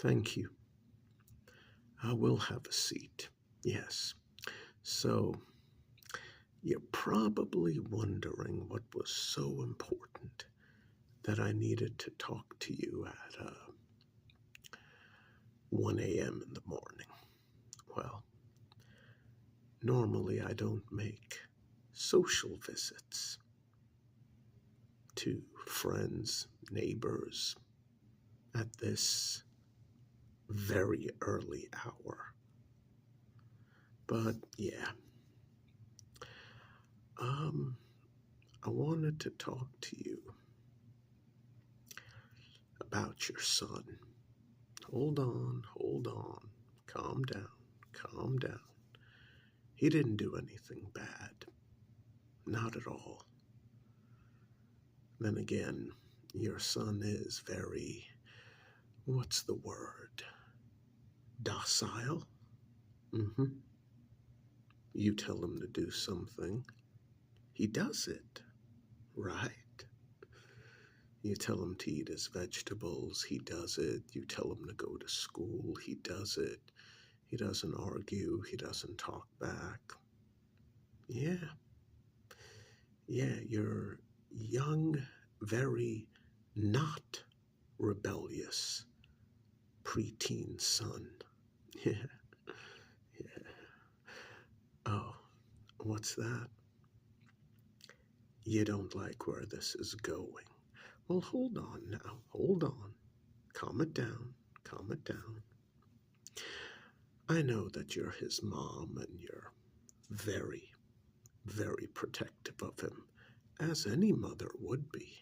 Thank you. I will have a seat. Yes. So, you're probably wondering what was so important that I needed to talk to you at 1 a.m. in the morning. Well, normally I don't make social visits to friends, neighbors at this very early hour. But yeah, um, I wanted to talk to you about your son. Hold on, calm down, calm down. He didn't do anything bad, not at all. Then again, your son is very, what's the word? Docile? Mm-hmm. You tell him to do something, he does it, right? You tell him to eat his vegetables, he does it. You tell him to go to school, he does it. He doesn't argue, he doesn't talk back. Yeah, your young, very not rebellious preteen son. Yeah, yeah. Oh, what's that? You don't like where this is going. Well, hold on now, hold on. Calm it down, calm it down. I know that you're his mom and you're very, very protective of him, as any mother would be.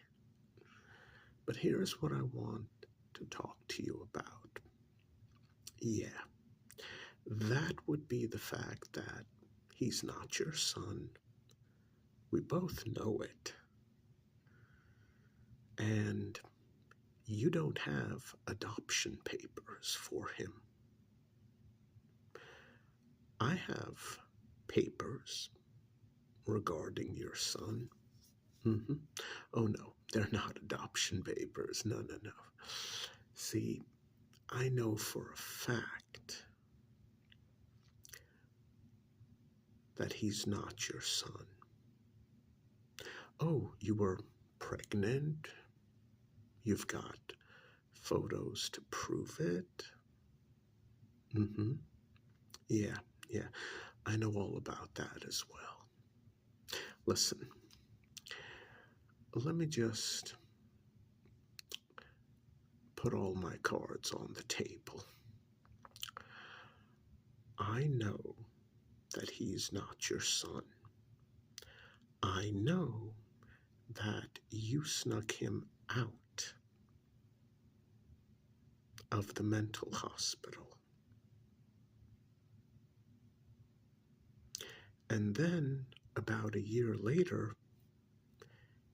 But here's what I want to talk to you about. Yeah, that would be the fact that he's not your son. We both know it. And you don't have adoption papers for him. I have papers regarding your son. Mm-hmm. Oh, no, they're not adoption papers. No, no, no. See, I know for a fact that he's not your son. Oh, you were pregnant? You've got photos to prove it? Mm-hmm. Yeah, yeah. I know all about that as well. Listen, let me just put all my cards on the table. I know that he's not your son. I know that you snuck him out of the mental hospital. And then, about a year later,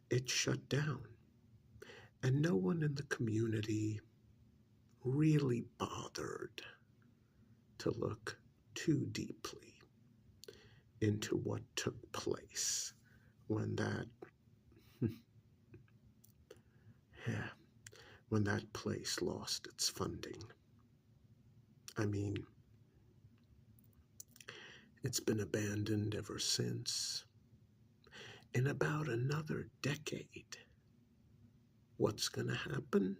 it shut down. And no one in the community really bothered to look too deeply into what took place when that yeah, when that place lost its funding. I mean, it's been abandoned ever since. In about another decade, what's going to happen?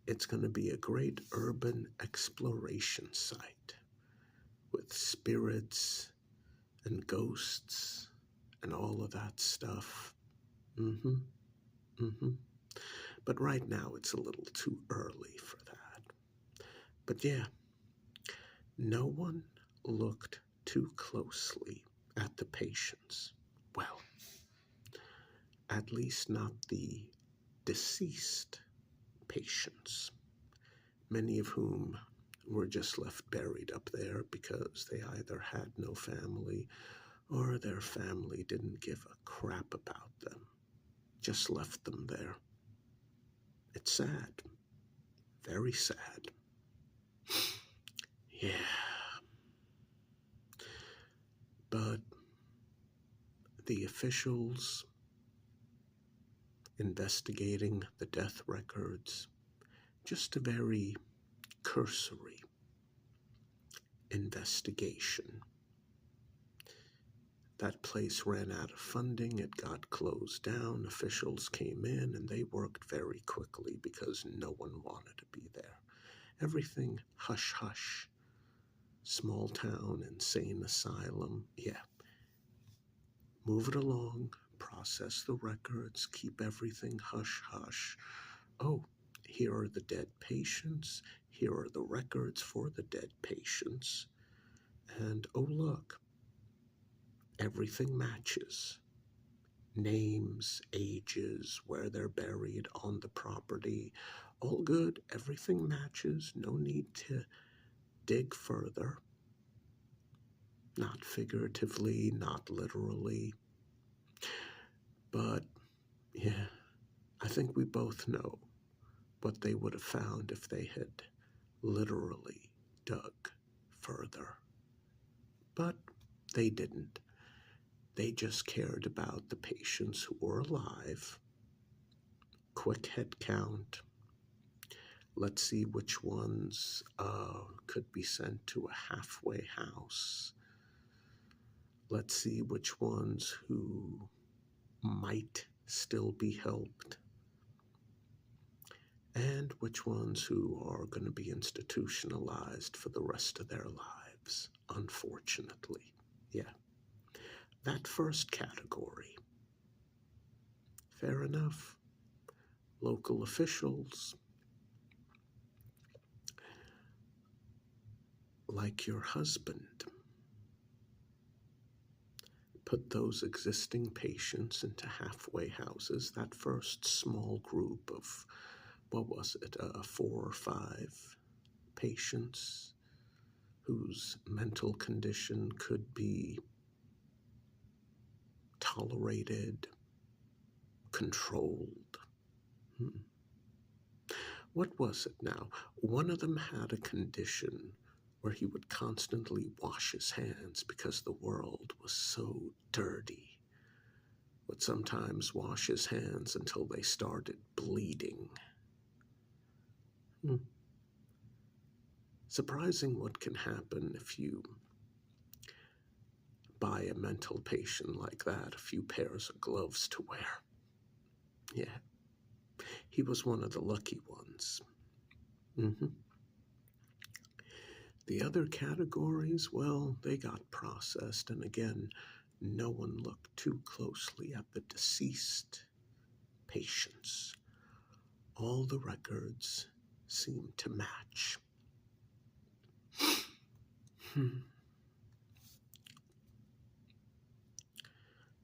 It's going to be a great urban exploration site with spirits and ghosts and all of that stuff. Mm-hmm. Mm-hmm. But right now it's a little too early for that. But yeah, no one looked too closely at the patients. Well, at least not the deceased patients, many of whom were just left buried up there because they either had no family or their family didn't give a crap about them, just left them there. It's sad, very sad. Yeah, but the officials investigating the death records, just a very cursory investigation. That place ran out of funding, it got closed down, officials came in, and they worked very quickly because no one wanted to be there. Everything hush-hush. Small town, insane asylum, yeah. Move it along, process the records, keep everything hush-hush. Oh, here are the dead patients, here are the records for the dead patients, and oh look, everything matches. Names, ages, where they're buried on the property, all good, everything matches, no need to dig further. Not figuratively, not literally, but yeah, I think we both know what they would have found if they had literally dug further. But they didn't. They just cared about the patients who were alive. Quick head count. Let's see which ones could be sent to a halfway house. Let's see which ones who might still be helped, and which ones who are going to be institutionalized for the rest of their lives, unfortunately. Yeah. That first category, fair enough. Local officials, like your husband, put those existing patients into halfway houses, that first small group of, what was it, 4 or 5 patients whose mental condition could be tolerated, controlled. What was it now? One of them had a condition where he would constantly wash his hands because the world was so dirty. Would sometimes wash his hands until they started bleeding. Surprising what can happen if you buy a mental patient like that a few pairs of gloves to wear. Yeah, he was one of the lucky ones. The other categories, well, they got processed, and again, no one looked too closely at the deceased patients. All the records seemed to match.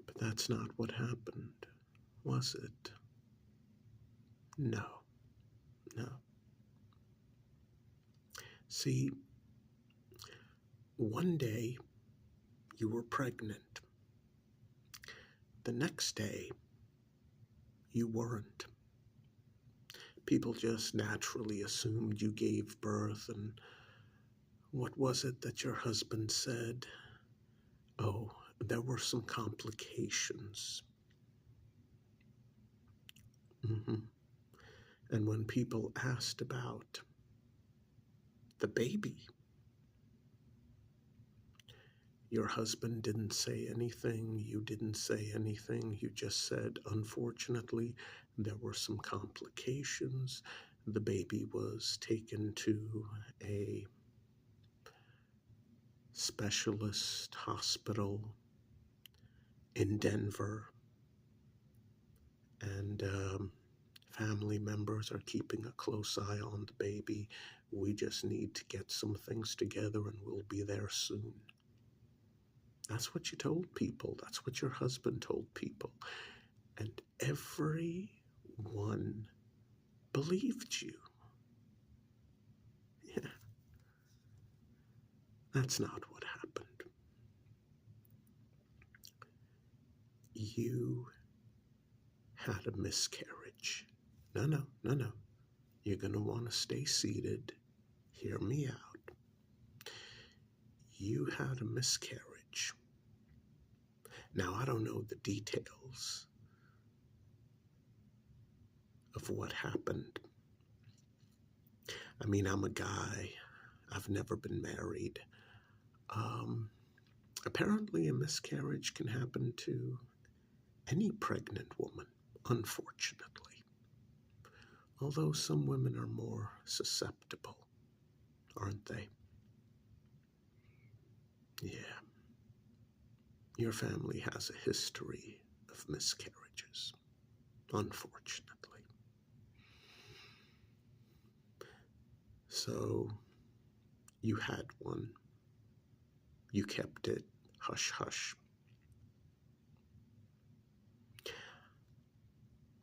But that's not what happened, was it? No. See, one day you were pregnant. The next day you weren't. People just naturally assumed you gave birth, and what was it that your husband said? Oh, there were some complications. And when people asked about the baby, your husband didn't say anything, you didn't say anything, you just said, unfortunately, there were some complications. The baby was taken to a specialist hospital in Denver, and family members are keeping a close eye on the baby. We just need to get some things together and we'll be there soon. That's what you told people. That's what your husband told people. And everyone believed you. Yeah. That's not what happened. You had a miscarriage. No. You're going to want to stay seated. Hear me out. You had a miscarriage. Now, I don't know the details of what happened. I mean, I'm a guy. I've never been married. Um, Apparently, a miscarriage can happen to any pregnant woman, unfortunately. Although some women are more susceptible, aren't they? Yeah. Your family has a history of miscarriages, unfortunately. So, you had one. You kept it hush hush.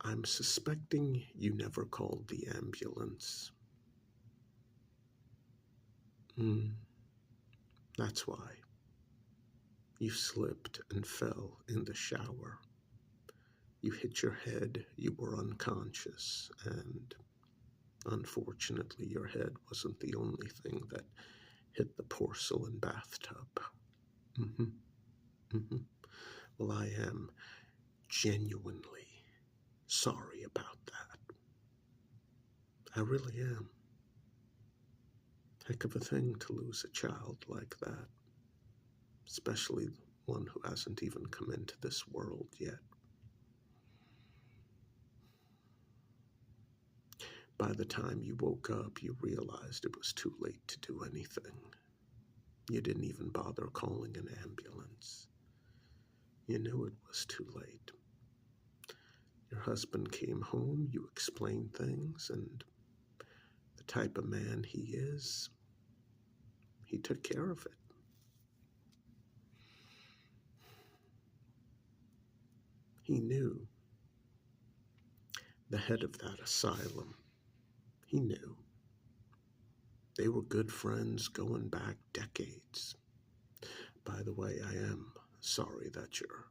I'm suspecting you never called the ambulance. That's why. You slipped and fell in the shower. You hit your head, you were unconscious, and unfortunately, your head wasn't the only thing that hit the porcelain bathtub. hmm hmm Well, I am genuinely sorry about that. I really am. Heck of a thing to lose a child like that, especially one who hasn't even come into this world yet. By the time you woke up, you realized it was too late to do anything. You didn't even bother calling an ambulance. You knew it was too late. Your husband came home, you explained things, and the type of man he is, he took care of it. He knew the head of that asylum. He knew. They were good friends going back decades. By the way, I am sorry that your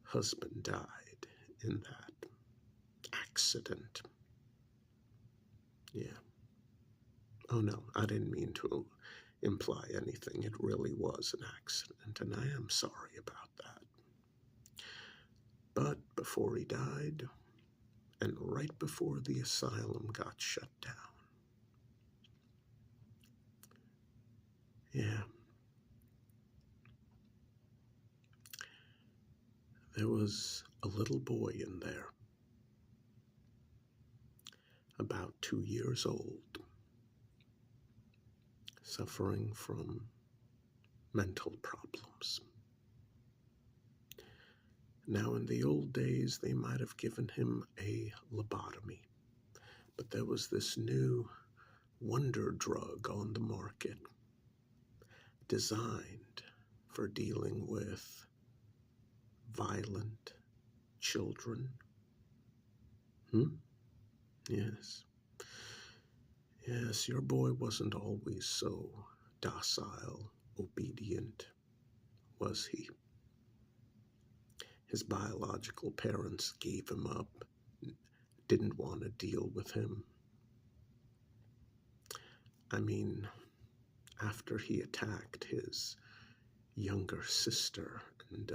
husband died in that accident. Yeah. Oh no, I didn't mean to imply anything. It really was an accident, and I am sorry about that. But before he died, and right before the asylum got shut down, yeah, there was a little boy in there, about 2 years old, suffering from mental problems. Now, in the old days, they might have given him a lobotomy, but there was this new wonder drug on the market designed for dealing with violent children. Yes. Yes, your boy wasn't always so docile, obedient, was he? His biological parents gave him up, didn't want to deal with him. I mean, after he attacked his younger sister and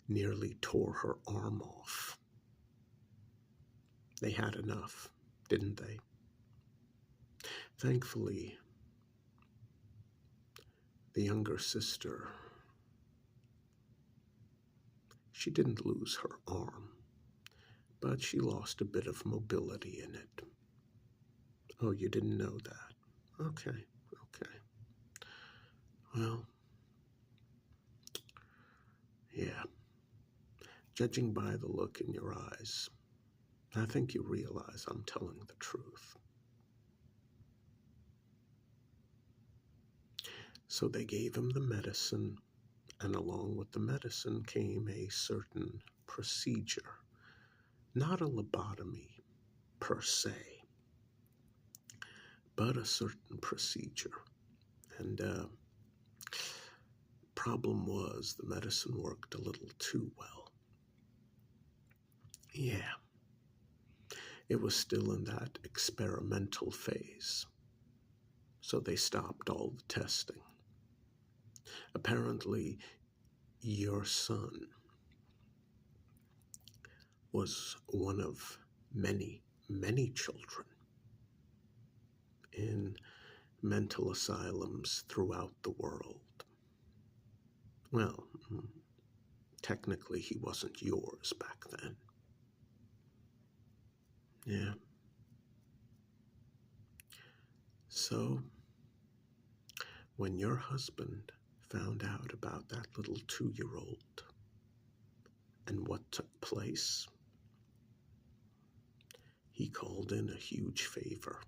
nearly tore her arm off, they had enough, didn't they? Thankfully, the younger sister, she didn't lose her arm, but she lost a bit of mobility in it. Oh, you didn't know that? Okay. Well, yeah. Judging by the look in your eyes, I think you realize I'm telling the truth. So they gave him the medicine, and along with the medicine came a certain procedure. Not a lobotomy per se, but a certain procedure. And problem was the medicine worked a little too well. Yeah, it was still in that experimental phase. So they stopped all the testing. Apparently, your son was one of many, many children in mental asylums throughout the world. Well, technically he wasn't yours back then. Yeah. So, when your husband found out about that little 2-year-old and what took place, he called in a huge favor.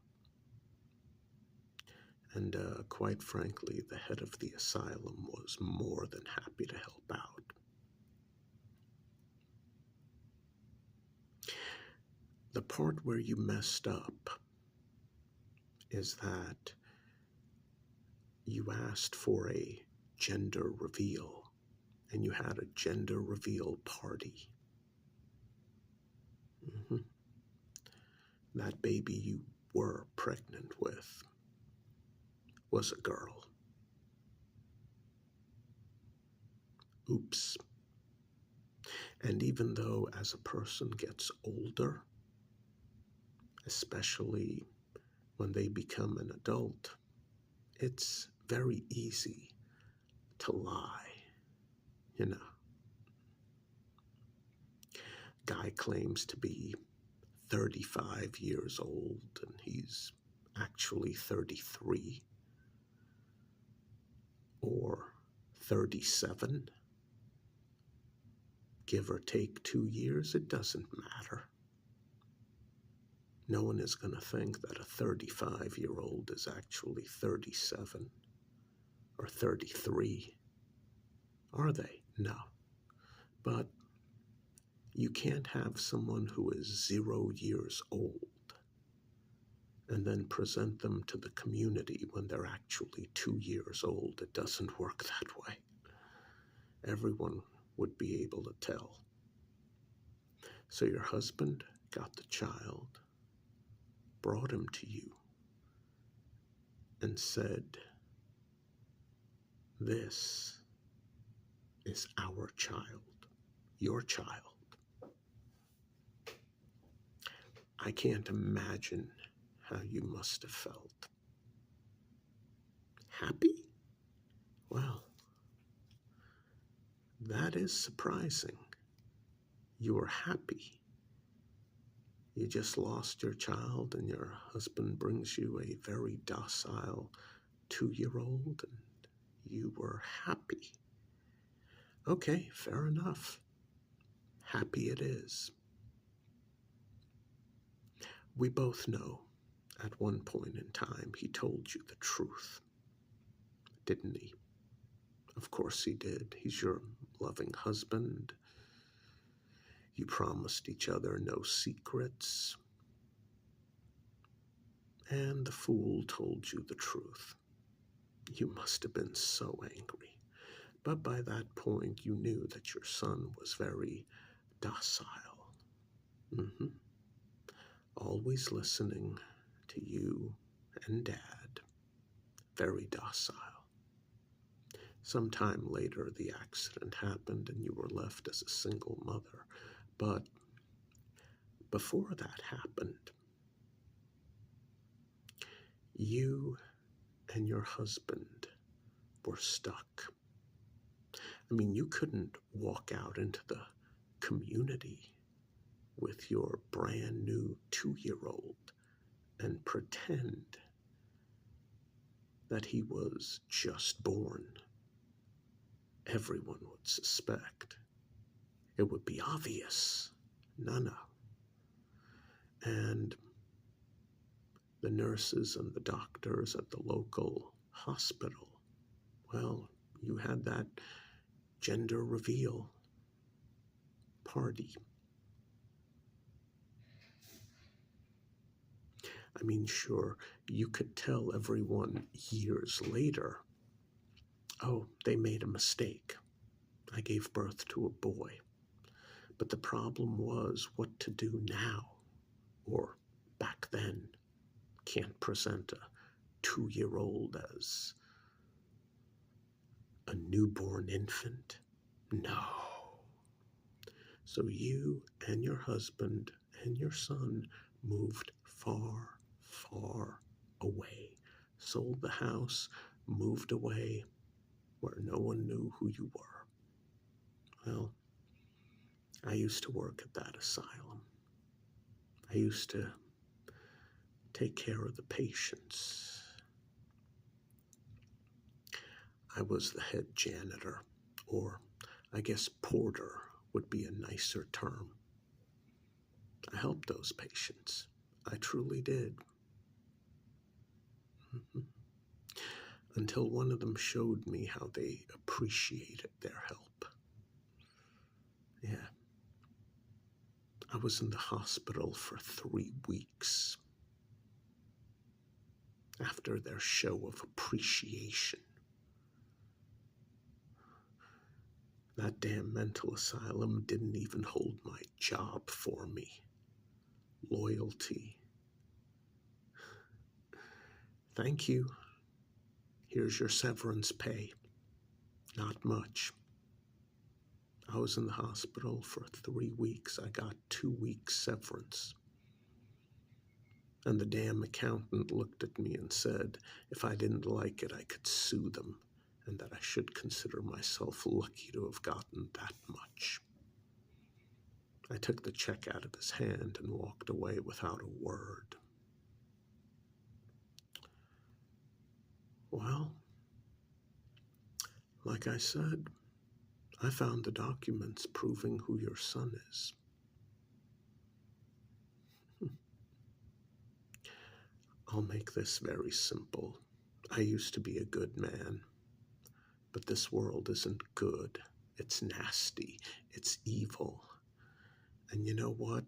And quite frankly, the head of the asylum was more than happy to help out. The part where you messed up is that you asked for a gender reveal, and you had a gender reveal party. That baby you were pregnant with was a girl. Oops. And even though as a person gets older, especially when they become an adult, it's very easy to lie, you know. Guy claims to be 35 years old and he's actually 33 or 37. Give or take 2 years, it doesn't matter. No one is going to think that a 35-year-old is actually 37 or 33. Are they? No. But you can't have someone who is 0 years old and then present them to the community when they're actually 2 years old. It doesn't work that way. Everyone would be able to tell. So your husband got the child, brought him to you, and said, "This is our child, your child." I can't imagine how you must have felt. Happy? Well, that is surprising. You were happy. You just lost your child and your husband brings you a very docile 2-year-old and you were happy. Okay, fair enough. Happy it is. We both know at one point in time he told you the truth, didn't he? Of course he did. He's your loving husband. You promised each other no secrets. And the fool told you the truth. You must have been so angry. But by that point, you knew that your son was very docile. Always listening to you and Dad. Very docile. Sometime later, the accident happened and you were left as a single mother. But before that happened, you and your husband were stuck. I mean, you couldn't walk out into the community with your brand new 2-year-old and pretend that he was just born. Everyone would suspect. It would be obvious. No. And the nurses and the doctors at the local hospital, well, you had that gender reveal party. I mean, sure, you could tell everyone years later, oh, they made a mistake. I gave birth to a boy. But the problem was what to do now, or back then. Can't present a 2-year-old as a newborn infant. No. So you and your husband and your son moved far, far away, sold the house, moved away where no one knew who you were. Well, I used to work at that asylum. I used to take care of the patients. I was the head janitor, or I guess porter would be a nicer term. I helped those patients. I truly did. Until one of them showed me how they appreciated their help. Yeah. I was in the hospital for 3 weeks after their show of appreciation. That damn mental asylum didn't even hold my job for me. Loyalty. Thank you. Here's your severance pay. Not much. I was in the hospital for 3 weeks. I got 2 weeks severance. And the damn accountant looked at me and said if I didn't like it, I could sue them, and that I should consider myself lucky to have gotten that much. I took the check out of his hand and walked away without a word. Well, like I said, I found the documents proving who your son is. I'll make this very simple. I used to be a good man, but this world isn't good. It's nasty. It's evil. And you know what?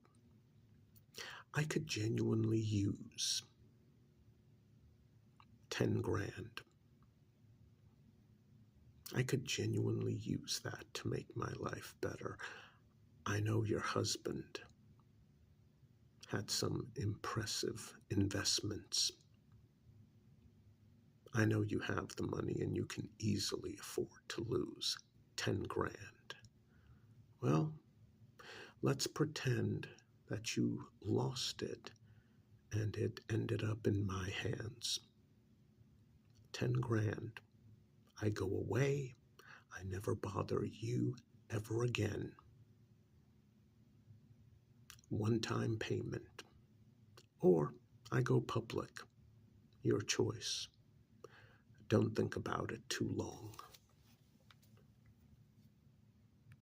I could genuinely use 10 grand. I could genuinely use that to make my life better. I know your husband had some impressive investments. I know you have the money and you can easily afford to lose 10 grand. Well, let's pretend that you lost it and it ended up in my hands. 10 grand. I go away. I never bother you ever again. One-time payment. Or I go public. Your choice. Don't think about it too long.